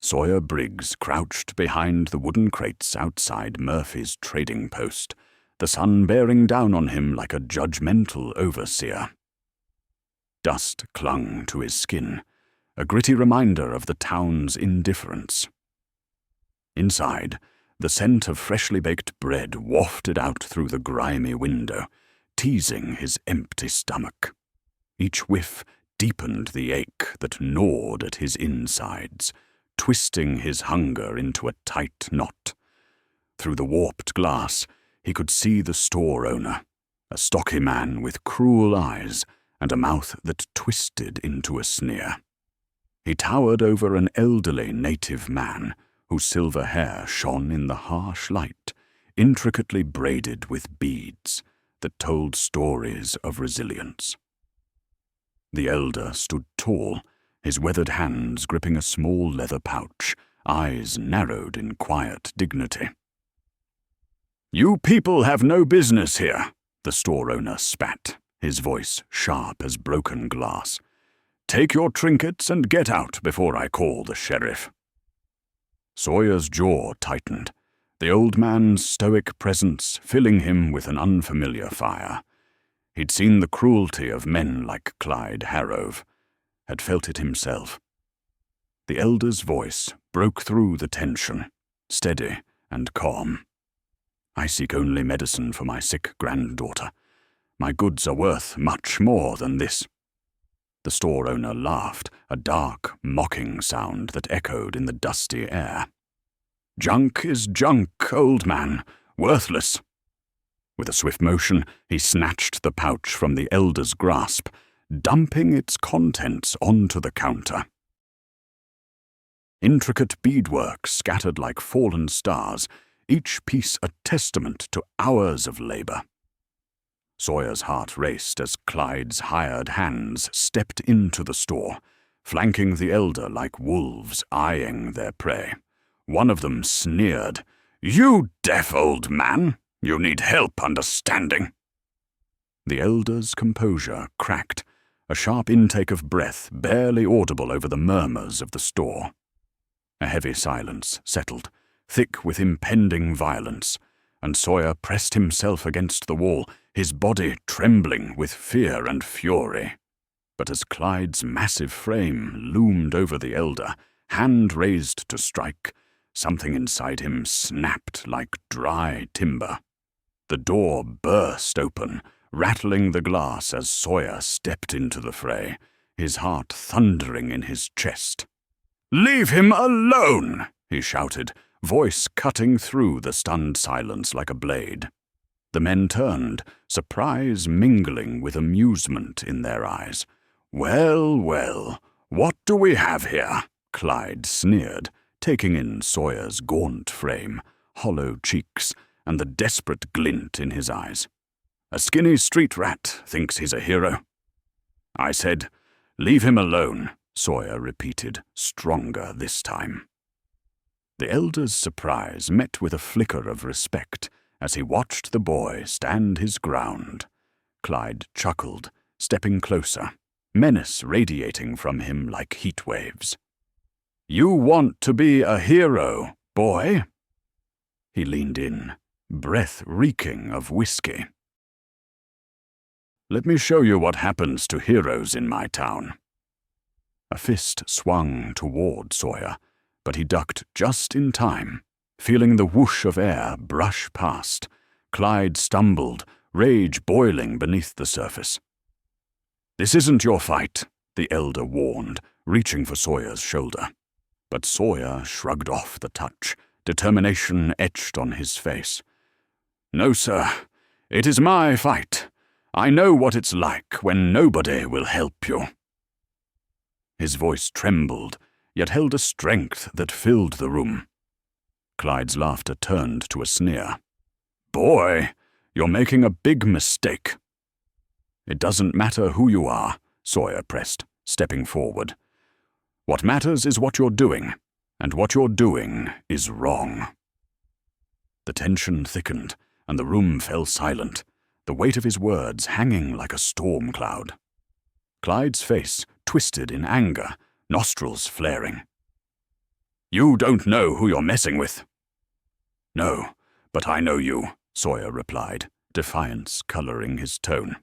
Sawyer Briggs crouched behind the wooden crates outside Murphy's trading post, the sun bearing down on him like a judgmental overseer. Dust clung to his skin, a gritty reminder of the town's indifference. Inside, the scent of freshly baked bread wafted out through the grimy window, teasing his empty stomach. Each whiff deepened the ache that gnawed at his insides, twisting his hunger into a tight knot. Through the warped glass, he could see the store owner, a stocky man with cruel eyes and a mouth that twisted into a sneer. He towered over an elderly native man whose silver hair shone in the harsh light, intricately braided with beads that told stories of resilience. The elder stood tall, his weathered hands gripping a small leather pouch, eyes narrowed in quiet dignity. "You people have no business here," the store owner spat, his voice sharp as broken glass. "Take your trinkets and get out before I call the sheriff." Sawyer's jaw tightened, the old man's stoic presence filling him with an unfamiliar fire. He'd seen the cruelty of men like Clyde Harrove, had felt it himself. The elder's voice broke through the tension, steady and calm. "I seek only medicine for my sick granddaughter. My goods are worth much more than this." The store owner laughed, a dark, mocking sound that echoed in the dusty air. "Junk is junk, old man, worthless." With a swift motion, he snatched the pouch from the elder's grasp, dumping its contents onto the counter. Intricate beadwork scattered like fallen stars, each piece a testament to hours of labor. Sawyer's heart raced as Clyde's hired hands stepped into the store, flanking the elder like wolves eyeing their prey. One of them sneered, "You deaf old man! You need help understanding." The elder's composure cracked, a sharp intake of breath barely audible over the murmurs of the store. A heavy silence settled, thick with impending violence, and Sawyer pressed himself against the wall, his body trembling with fear and fury. But as Clyde's massive frame loomed over the elder, hand raised to strike, something inside him snapped like dry timber. The door burst open, rattling the glass as Sawyer stepped into the fray, his heart thundering in his chest. "Leave him alone!" he shouted, voice cutting through the stunned silence like a blade. The men turned, surprise mingling with amusement in their eyes. "Well, well, what do we have here?" Clyde sneered, taking in Sawyer's gaunt frame, hollow cheeks, and the desperate glint in his eyes. "A skinny street rat thinks he's a hero." "I said, leave him alone," Sawyer repeated, stronger this time. The elder's surprise met with a flicker of respect as he watched the boy stand his ground. Clyde chuckled, stepping closer, menace radiating from him like heat waves. "You want to be a hero, boy?" He leaned in, breath reeking of whiskey. "Let me show you what happens to heroes in my town." A fist swung toward Sawyer, but he ducked just in time, feeling the whoosh of air brush past. Clyde stumbled, rage boiling beneath the surface. "This isn't your fight," the elder warned, reaching for Sawyer's shoulder. But Sawyer shrugged off the touch, determination etched on his face. "No, sir. It is my fight. I know what it's like when nobody will help you." His voice trembled, yet held a strength that filled the room. Clyde's laughter turned to a sneer. "Boy, you're making a big mistake." "It doesn't matter who you are," Sawyer pressed, stepping forward. "What matters is what you're doing, and what you're doing is wrong." The tension thickened, and the room fell silent, the weight of his words hanging like a storm cloud. Clyde's face twisted in anger, nostrils flaring. You don't know who you're messing with." "No, but I know you," Sawyer replied, defiance coloring his tone.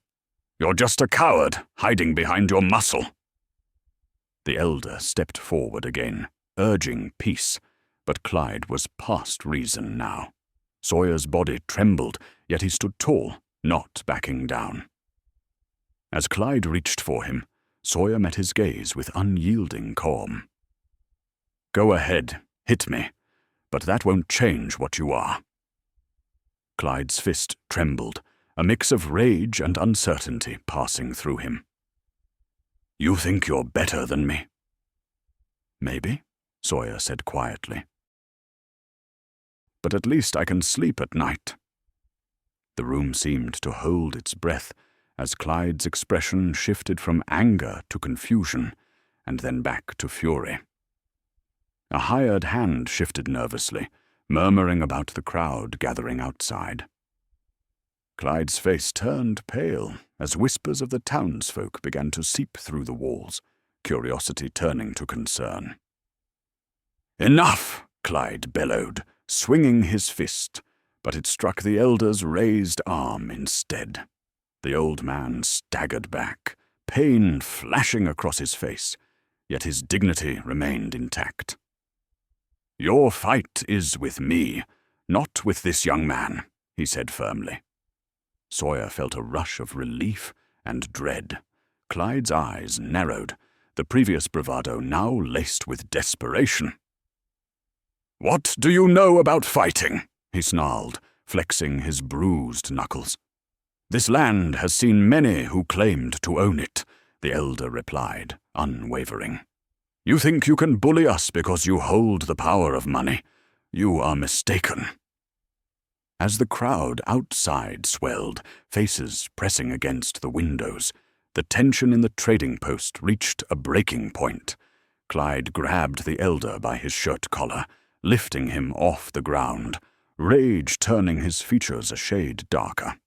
"You're just a coward, hiding behind your muscle." The elder stepped forward again, urging peace, but Clyde was past reason now. Sawyer's body trembled, yet he stood tall, not backing down. As Clyde reached for him, Sawyer met his gaze with unyielding calm. "Go ahead, hit me, but that won't change what you are." Clyde's fist trembled, a mix of rage and uncertainty passing through him. "You think you're better than me?" "Maybe," Sawyer said quietly. "But at least I can sleep at night." The room seemed to hold its breath as Clyde's expression shifted from anger to confusion, and then back to fury. A hired hand shifted nervously, murmuring about the crowd gathering outside. Clyde's face turned pale as whispers of the townsfolk began to seep through the walls, curiosity turning to concern. "Enough!" Clyde bellowed, swinging his fist, but it struck the elder's raised arm instead. The old man staggered back, pain flashing across his face, yet his dignity remained intact. "Your fight is with me, not with this young man," he said firmly. Sawyer felt a rush of relief and dread. Clyde's eyes narrowed, the previous bravado now laced with desperation. "What do you know about fighting?" he snarled, flexing his bruised knuckles. "This land has seen many who claimed to own it," the elder replied, unwavering. "You think you can bully us because you hold the power of money? You are mistaken." As the crowd outside swelled, faces pressing against the windows, the tension in the trading post reached a breaking point. Clyde grabbed the elder by his shirt collar, lifting him off the ground, rage turning his features a shade darker.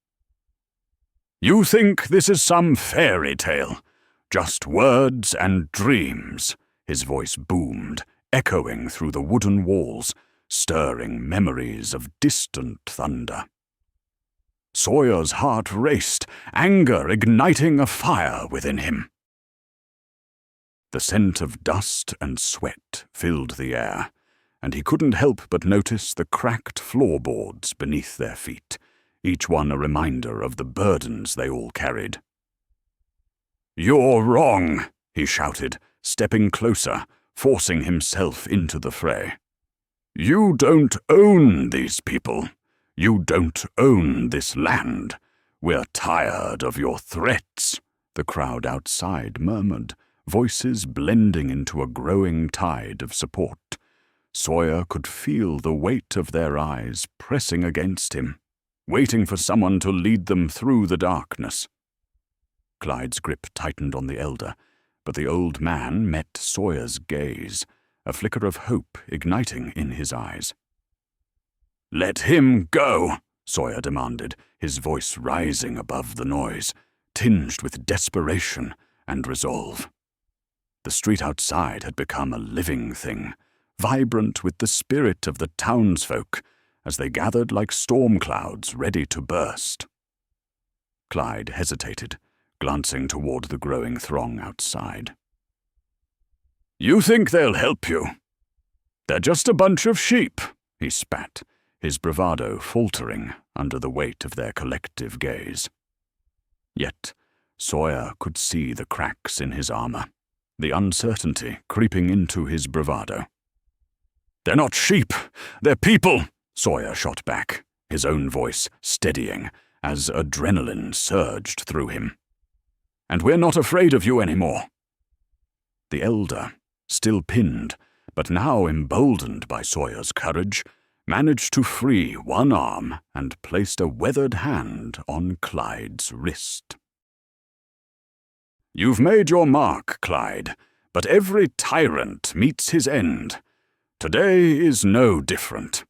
"You think this is some fairy tale? Just words and dreams," his voice boomed, echoing through the wooden walls, stirring memories of distant thunder. Sawyer's heart raced, anger igniting a fire within him. The scent of dust and sweat filled the air, and he couldn't help but notice the cracked floorboards beneath their feet, each one a reminder of the burdens they all carried. "You're wrong," he shouted, stepping closer, forcing himself into the fray. "You don't own these people. You don't own this land. We're tired of your threats," the crowd outside murmured, voices blending into a growing tide of support. Sawyer could feel the weight of their eyes pressing against him, waiting for someone to lead them through the darkness. Clyde's grip tightened on the elder, but the old man met Sawyer's gaze, a flicker of hope igniting in his eyes. "Let him go," Sawyer demanded, his voice rising above the noise, tinged with desperation and resolve. The street outside had become a living thing, vibrant with the spirit of the townsfolk as they gathered like storm clouds ready to burst. Clyde hesitated, glancing toward the growing throng outside. "You think they'll help you? They're just a bunch of sheep," he spat, his bravado faltering under the weight of their collective gaze. Yet Sawyer could see the cracks in his armor, the uncertainty creeping into his bravado. "They're not sheep, they're people," Sawyer shot back, his own voice steadying as adrenaline surged through him. "And we're not afraid of you anymore." The elder, still pinned, but now emboldened by Sawyer's courage, managed to free one arm and placed a weathered hand on Clyde's wrist. "You've made your mark, Clyde, but every tyrant meets his end. Today is no different."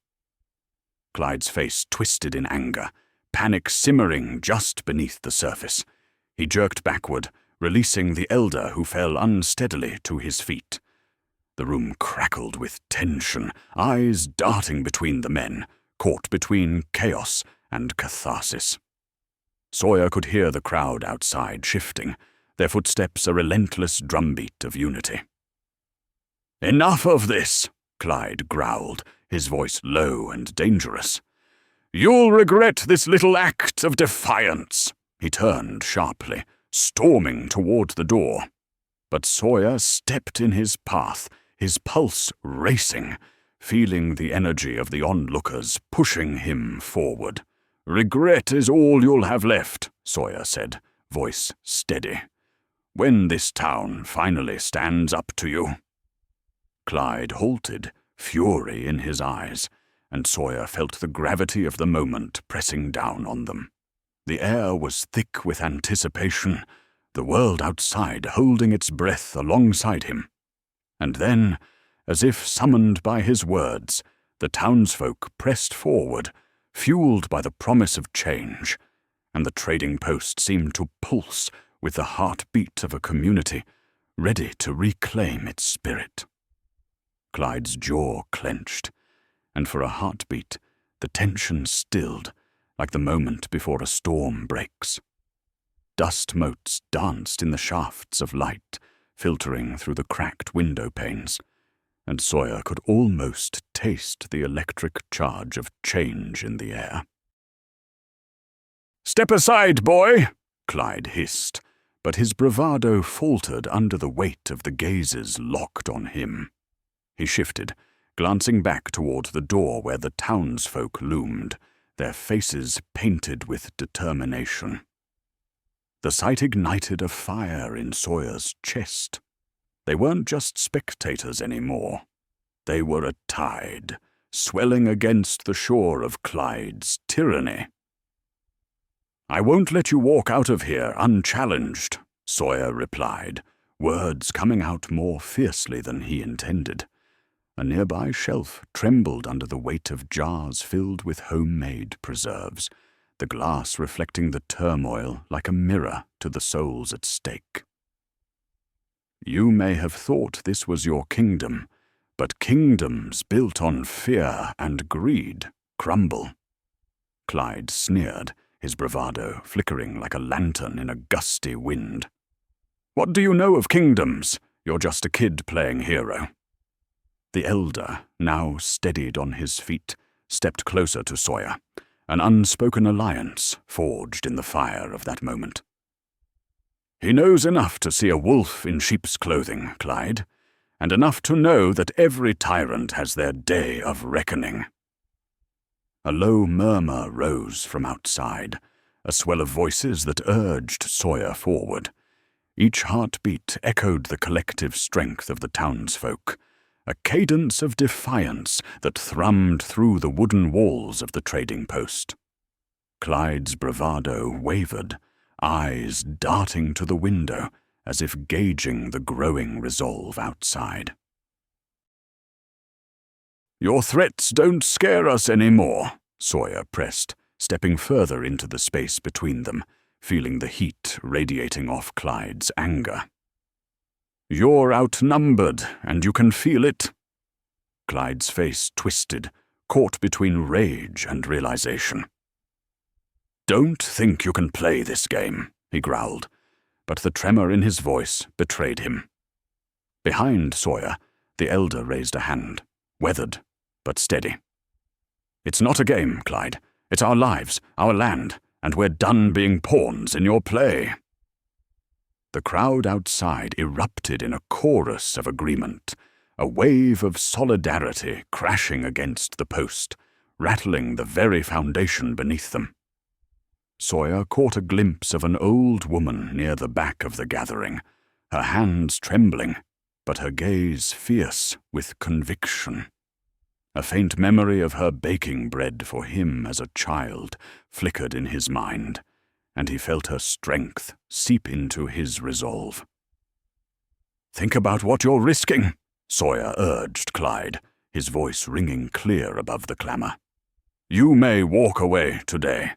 Clyde's face twisted in anger, panic simmering just beneath the surface. He jerked backward, releasing the elder who fell unsteadily to his feet. The room crackled with tension, eyes darting between the men, caught between chaos and catharsis. Sawyer could hear the crowd outside shifting, their footsteps a relentless drumbeat of unity. "Enough of this," Clyde growled, his voice low and dangerous. "You'll regret this little act of defiance." He turned sharply, storming toward the door. But Sawyer stepped in his path, his pulse racing, feeling the energy of the onlookers pushing him forward. "Regret is all you'll have left," Sawyer said, voice steady, "when this town finally stands up to you." Clyde halted, fury in his eyes, and Sawyer felt the gravity of the moment pressing down on them. The air was thick with anticipation, the world outside holding its breath alongside him. And then, as if summoned by his words, the townsfolk pressed forward, fueled by the promise of change, and the trading post seemed to pulse with the heartbeat of a community ready to reclaim its spirit. Clyde's jaw clenched, and for a heartbeat the tension stilled, like the moment before a storm breaks. Dust motes danced in the shafts of light, filtering through the cracked window panes, and Sawyer could almost taste the electric charge of change in the air. "Step aside, boy," Clyde hissed, but his bravado faltered under the weight of the gazes locked on him. He shifted, glancing back toward the door where the townsfolk loomed, their faces painted with determination. The sight ignited a fire in Sawyer's chest. They weren't just spectators anymore. They were a tide, swelling against the shore of Clyde's tyranny. "I won't let you walk out of here unchallenged," Sawyer replied, words coming out more fiercely than he intended. A nearby shelf trembled under the weight of jars filled with homemade preserves, the glass reflecting the turmoil like a mirror to the souls at stake. "You may have thought this was your kingdom, but kingdoms built on fear and greed crumble." Clyde sneered, his bravado flickering like a lantern in a gusty wind. "What do you know of kingdoms? You're just a kid playing hero." The elder, now steadied on his feet, stepped closer to Sawyer, an unspoken alliance forged in the fire of that moment. "He knows enough to see a wolf in sheep's clothing, Clyde, and enough to know that every tyrant has their day of reckoning." A low murmur rose from outside, a swell of voices that urged Sawyer forward. Each heartbeat echoed the collective strength of the townsfolk, a cadence of defiance that thrummed through the wooden walls of the trading post. Clyde's bravado wavered, eyes darting to the window as if gauging the growing resolve outside. "Your threats don't scare us anymore," Sawyer pressed, stepping further into the space between them, feeling the heat radiating off Clyde's anger. "You're outnumbered, and you can feel it." Clyde's face twisted, caught between rage and realization. "Don't think you can play this game," he growled, but the tremor in his voice betrayed him. Behind Sawyer, the elder raised a hand, weathered but steady. "It's not a game, Clyde. It's our lives, our land, and we're done being pawns in your play." The crowd outside erupted in a chorus of agreement, a wave of solidarity crashing against the post, rattling the very foundation beneath them. Sawyer caught a glimpse of an old woman near the back of the gathering, her hands trembling, but her gaze fierce with conviction. A faint memory of her baking bread for him as a child flickered in his mind, and he felt her strength seep into his resolve. "Think about what you're risking," Sawyer urged Clyde, his voice ringing clear above the clamor. "You may walk away today,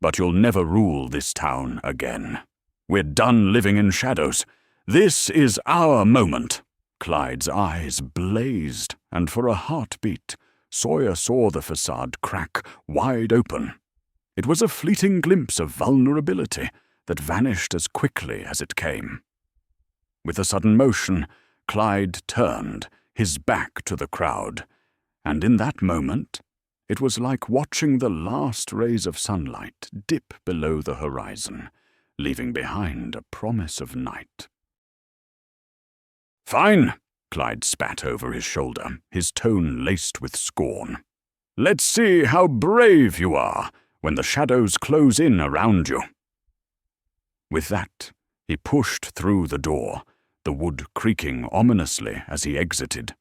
but you'll never rule this town again. We're done living in shadows. This is our moment. Clyde's eyes blazed, and for a heartbeat, Sawyer saw the facade crack wide open. It was a fleeting glimpse of vulnerability that vanished as quickly as it came. With a sudden motion, Clyde turned, his back to the crowd, and in that moment, it was like watching the last rays of sunlight dip below the horizon, leaving behind a promise of night. "Fine," Clyde spat over his shoulder, his tone laced with scorn. "Let's see how brave you are when the shadows close in around you." With that, he pushed through the door, the wood creaking ominously as he exited.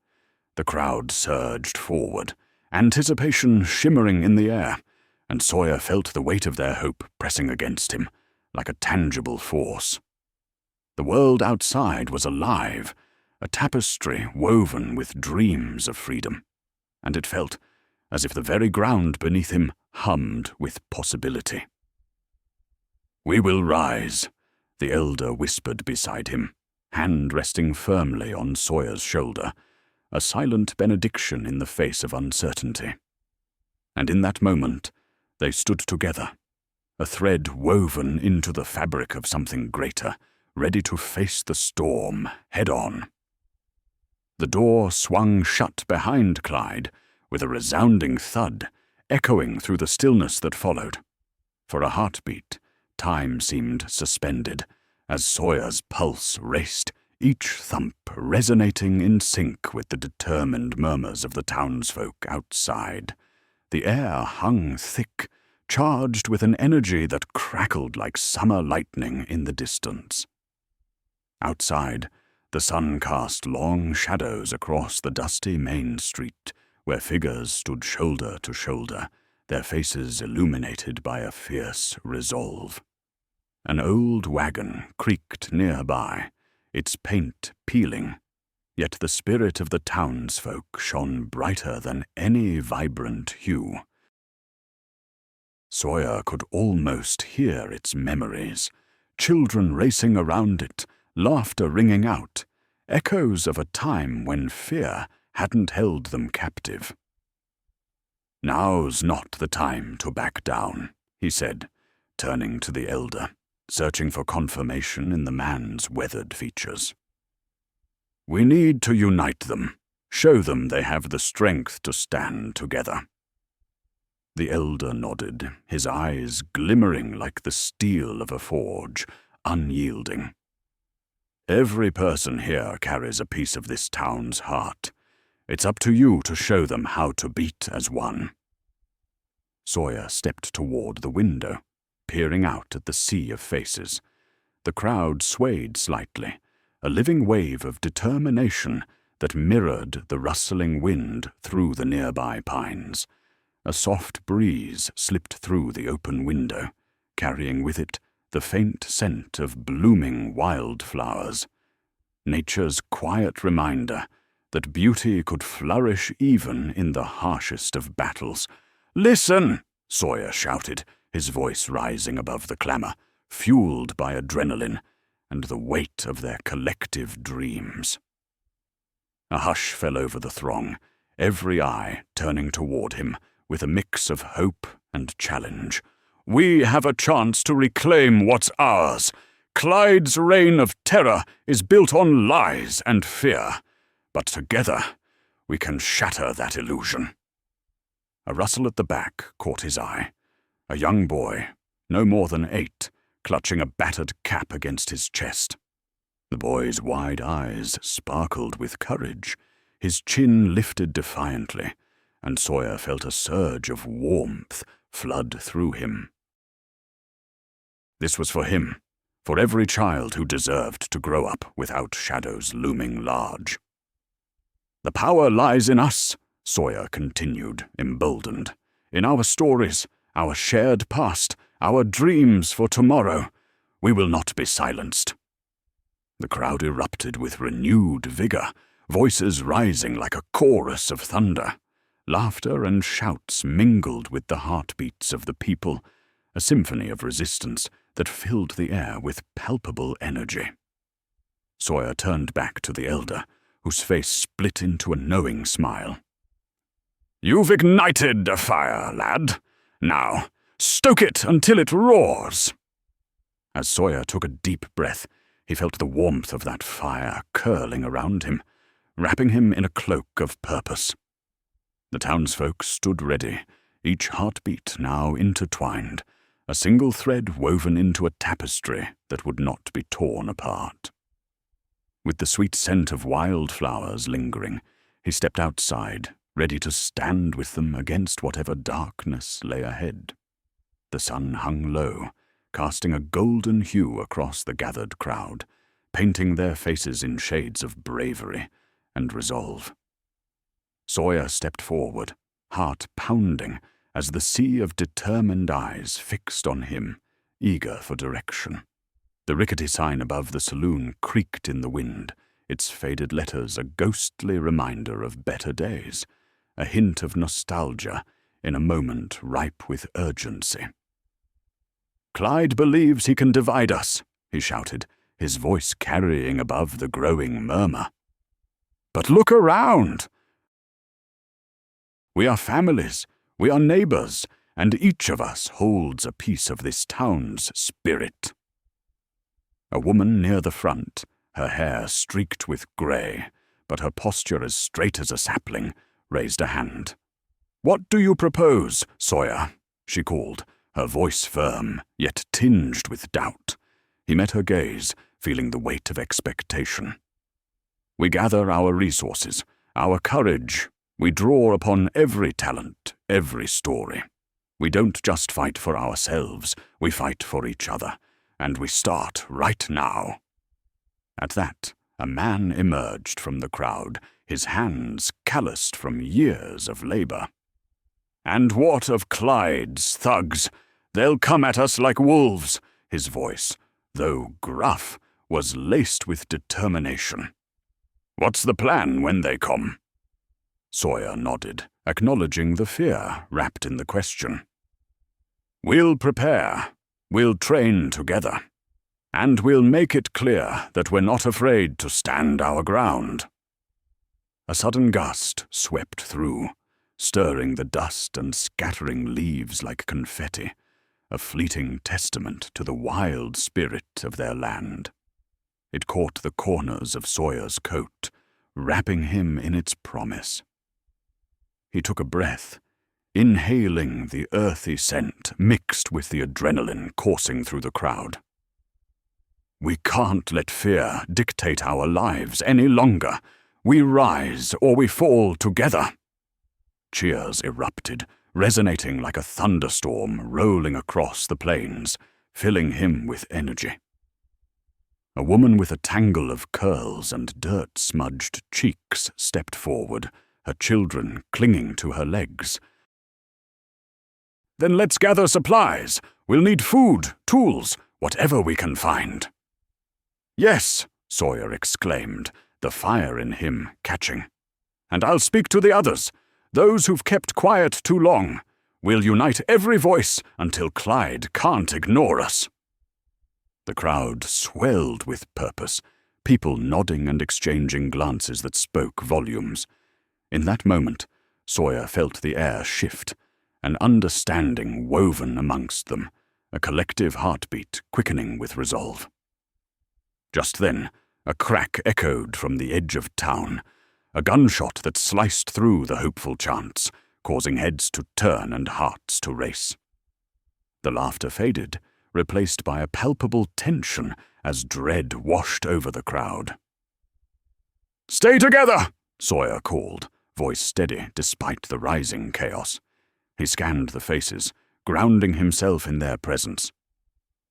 The crowd surged forward, anticipation shimmering in the air, and Sawyer felt the weight of their hope pressing against him, like a tangible force. The world outside was alive, a tapestry woven with dreams of freedom, and it felt as if the very ground beneath him hummed with possibility. "We will rise," the elder whispered beside him, hand resting firmly on Sawyer's shoulder, a silent benediction in the face of uncertainty. And in that moment, they stood together, a thread woven into the fabric of something greater, ready to face the storm head-on. The door swung shut behind Clyde, with a resounding thud, echoing through the stillness that followed. For a heartbeat, time seemed suspended, as Sawyer's pulse raced, each thump resonating in sync with the determined murmurs of the townsfolk outside. The air hung thick, charged with an energy that crackled like summer lightning in the distance. Outside, the sun cast long shadows across the dusty main street, where figures stood shoulder to shoulder, their faces illuminated by a fierce resolve. An old wagon creaked nearby, its paint peeling, yet the spirit of the townsfolk shone brighter than any vibrant hue. Sawyer could almost hear its memories, children racing around it, laughter ringing out, echoes of a time when fear hadn't held them captive. "Now's not the time to back down," he said, turning to the elder, searching for confirmation in the man's weathered features. "We need to unite them, show them they have the strength to stand together." The elder nodded, his eyes glimmering like the steel of a forge, unyielding. "Every person here carries a piece of this town's heart. It's up to you to show them how to beat as one." Sawyer stepped toward the window, peering out at the sea of faces. The crowd swayed slightly, a living wave of determination that mirrored the rustling wind through the nearby pines. A soft breeze slipped through the open window, carrying with it the faint scent of blooming wildflowers. Nature's quiet reminder that beauty could flourish even in the harshest of battles. "Listen!" Sawyer shouted, his voice rising above the clamor, fueled by adrenaline and the weight of their collective dreams. A hush fell over the throng, every eye turning toward him with a mix of hope and challenge. "We have a chance to reclaim what's ours. Clyde's reign of terror is built on lies and fear, but together we can shatter that illusion." A rustle at the back caught his eye. A young boy, no more than 8, clutching a battered cap against his chest. The boy's wide eyes sparkled with courage, his chin lifted defiantly, and Sawyer felt a surge of warmth flood through him. This was for him, for every child who deserved to grow up without shadows looming large. "The power lies in us," Sawyer continued, emboldened. "In our stories, our shared past, our dreams for tomorrow. We will not be silenced." The crowd erupted with renewed vigor, voices rising like a chorus of thunder. Laughter and shouts mingled with the heartbeats of the people, a symphony of resistance that filled the air with palpable energy. Sawyer turned back to the elder, whose face split into a knowing smile. "You've ignited a fire, lad. Now, stoke it until it roars." As Sawyer took a deep breath, he felt the warmth of that fire curling around him, wrapping him in a cloak of purpose. The townsfolk stood ready, each heartbeat now intertwined, a single thread woven into a tapestry that would not be torn apart. With the sweet scent of wildflowers lingering, he stepped outside, ready to stand with them against whatever darkness lay ahead. The sun hung low, casting a golden hue across the gathered crowd, painting their faces in shades of bravery and resolve. Sawyer stepped forward, heart pounding, as the sea of determined eyes fixed on him, eager for direction. The rickety sign above the saloon creaked in the wind, its faded letters a ghostly reminder of better days, a hint of nostalgia in a moment ripe with urgency. "Clyde believes he can divide us," he shouted, his voice carrying above the growing murmur. "But look around! We are families, we are neighbors, and each of us holds a piece of this town's spirit." A woman near the front, her hair streaked with grey, but her posture as straight as a sapling, raised a hand. "What do you propose, Sawyer?" she called, her voice firm, yet tinged with doubt. He met her gaze, feeling the weight of expectation. "We gather our resources, our courage. We draw upon every talent, every story. We don't just fight for ourselves, we fight for each other, and we start right now." At that, a man emerged from the crowd, his hands calloused from years of labor. "And what of Clyde's thugs? They'll come at us like wolves." His voice, though gruff, was laced with determination. "What's the plan when they come?" Sawyer nodded, acknowledging the fear wrapped in the question. "We'll prepare. We'll train together. And we'll make it clear that we're not afraid to stand our ground." A sudden gust swept through, stirring the dust and scattering leaves like confetti, a fleeting testament to the wild spirit of their land. It caught the corners of Sawyer's coat, wrapping him in its promise. He took a breath, inhaling the earthy scent mixed with the adrenaline coursing through the crowd. "We can't let fear dictate our lives any longer. We rise or we fall together." Cheers erupted, resonating like a thunderstorm rolling across the plains, filling him with energy. A woman with a tangle of curls and dirt-smudged cheeks stepped forward, her children clinging to her legs. "Then let's gather supplies. We'll need food, tools, whatever we can find." "Yes," Sawyer exclaimed, the fire in him catching. "And I'll speak to the others, those who've kept quiet too long. We'll unite every voice until Clyde can't ignore us." The crowd swelled with purpose, people nodding and exchanging glances that spoke volumes. In that moment, Sawyer felt the air shift, an understanding woven amongst them, a collective heartbeat quickening with resolve. Just then, a crack echoed from the edge of town, a gunshot that sliced through the hopeful chants, causing heads to turn and hearts to race. The laughter faded, replaced by a palpable tension as dread washed over the crowd. "Stay together!" Sawyer called, voice steady despite the rising chaos. He scanned the faces, grounding himself in their presence.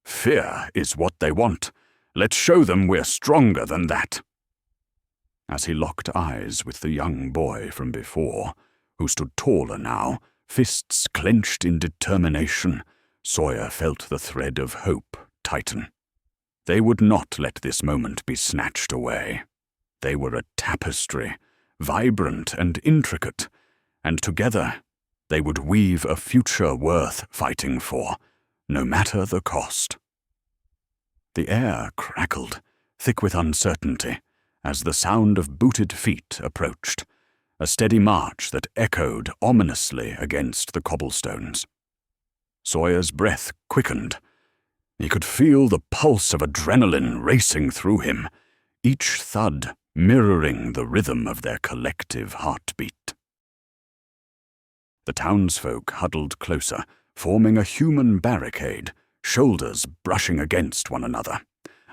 "Fear is what they want. Let's show them we're stronger than that." As he locked eyes with the young boy from before, who stood taller now, fists clenched in determination, Sawyer felt the thread of hope tighten. They would not let this moment be snatched away. They were a tapestry, vibrant and intricate, and together they would weave a future worth fighting for, no matter the cost. The air crackled, thick with uncertainty, as the sound of booted feet approached, a steady march that echoed ominously against the cobblestones. Sawyer's breath quickened. He could feel the pulse of adrenaline racing through him, each thud mirroring the rhythm of their collective heartbeat. The townsfolk huddled closer, forming a human barricade, shoulders brushing against one another,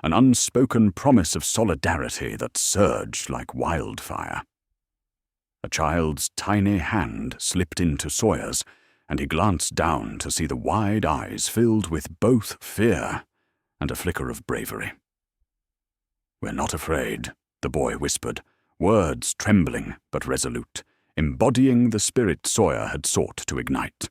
an unspoken promise of solidarity that surged like wildfire. A child's tiny hand slipped into Sawyer's, and he glanced down to see the wide eyes filled with both fear and a flicker of bravery. "We're not afraid," the boy whispered, words trembling but resolute, embodying the spirit Sawyer had sought to ignite.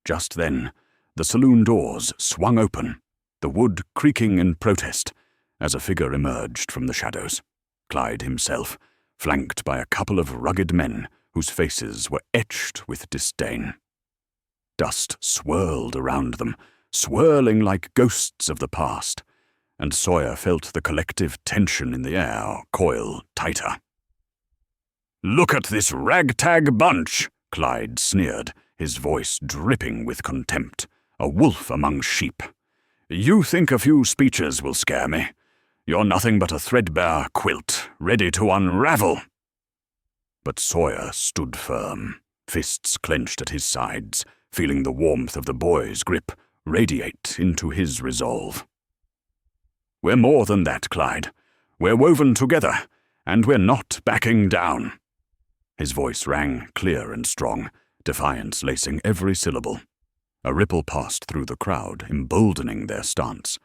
Just then, the saloon doors swung open, the wood creaking in protest, as a figure emerged from the shadows, Clyde himself, flanked by a couple of rugged men whose faces were etched with disdain. Dust swirled around them, swirling like ghosts of the past, and Sawyer felt the collective tension in the air coil tighter. "Look at this ragtag bunch," Clyde sneered, his voice dripping with contempt, a wolf among sheep. "You think a few speeches will scare me? You're nothing but a threadbare quilt, ready to unravel." But Sawyer stood firm, fists clenched at his sides, feeling the warmth of the boy's grip radiate into his resolve. "We're more than that, Clyde. We're woven together, and we're not backing down." His voice rang clear and strong, defiance lacing every syllable. A ripple passed through the crowd, emboldening their stance.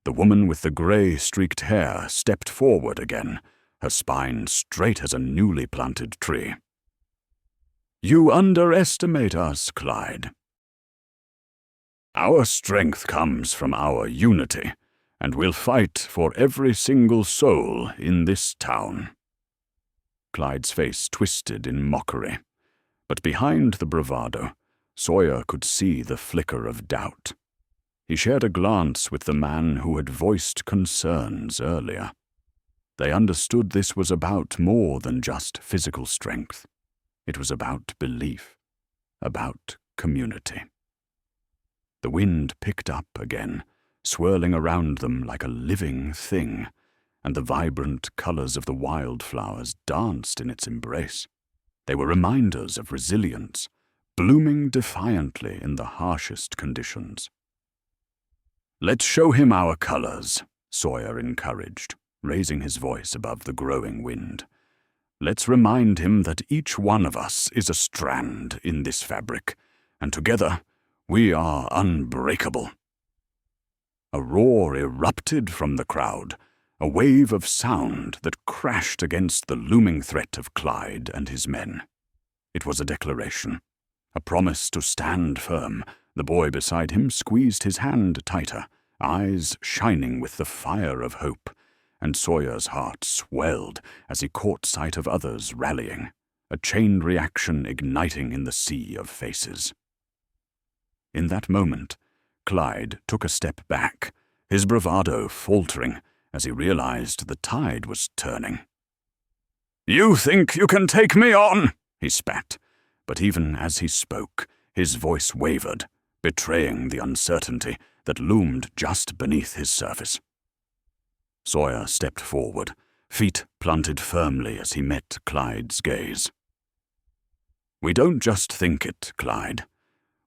The woman with the grey-streaked hair stepped forward again, her spine straight as a newly planted tree. "You underestimate us, Clyde. Our strength comes from our unity, and we'll fight for every single soul in this town." Clyde's face twisted in mockery, but behind the bravado, Sawyer could see the flicker of doubt. He shared a glance with the man who had voiced concerns earlier. They understood this was about more than just physical strength. It was about belief, about community. The wind picked up again, swirling around them like a living thing, and the vibrant colors of the wildflowers danced in its embrace. They were reminders of resilience, blooming defiantly in the harshest conditions. "Let's show him our colors," Sawyer encouraged, raising his voice above the growing wind. "Let's remind him that each one of us is a strand in this fabric, and together we are unbreakable." A roar erupted from the crowd, a wave of sound that crashed against the looming threat of Clyde and his men. It was a declaration, a promise to stand firm. The boy beside him squeezed his hand tighter, eyes shining with the fire of hope, and Sawyer's heart swelled as he caught sight of others rallying, a chain reaction igniting in the sea of faces. In that moment, Clyde took a step back, his bravado faltering as he realized the tide was turning. "You think you can take me on?" he spat, but even as he spoke, his voice wavered, betraying the uncertainty that loomed just beneath his surface. Sawyer stepped forward, feet planted firmly as he met Clyde's gaze. "We don't just think it, Clyde.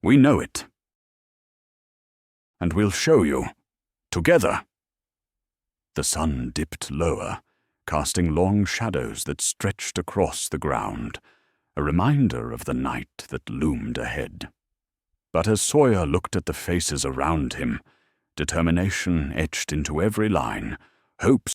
We know it. And we'll show you. Together." The sun dipped lower, casting long shadows that stretched across the ground, a reminder of the night that loomed ahead. But as Sawyer looked at the faces around him, determination etched into every line, hope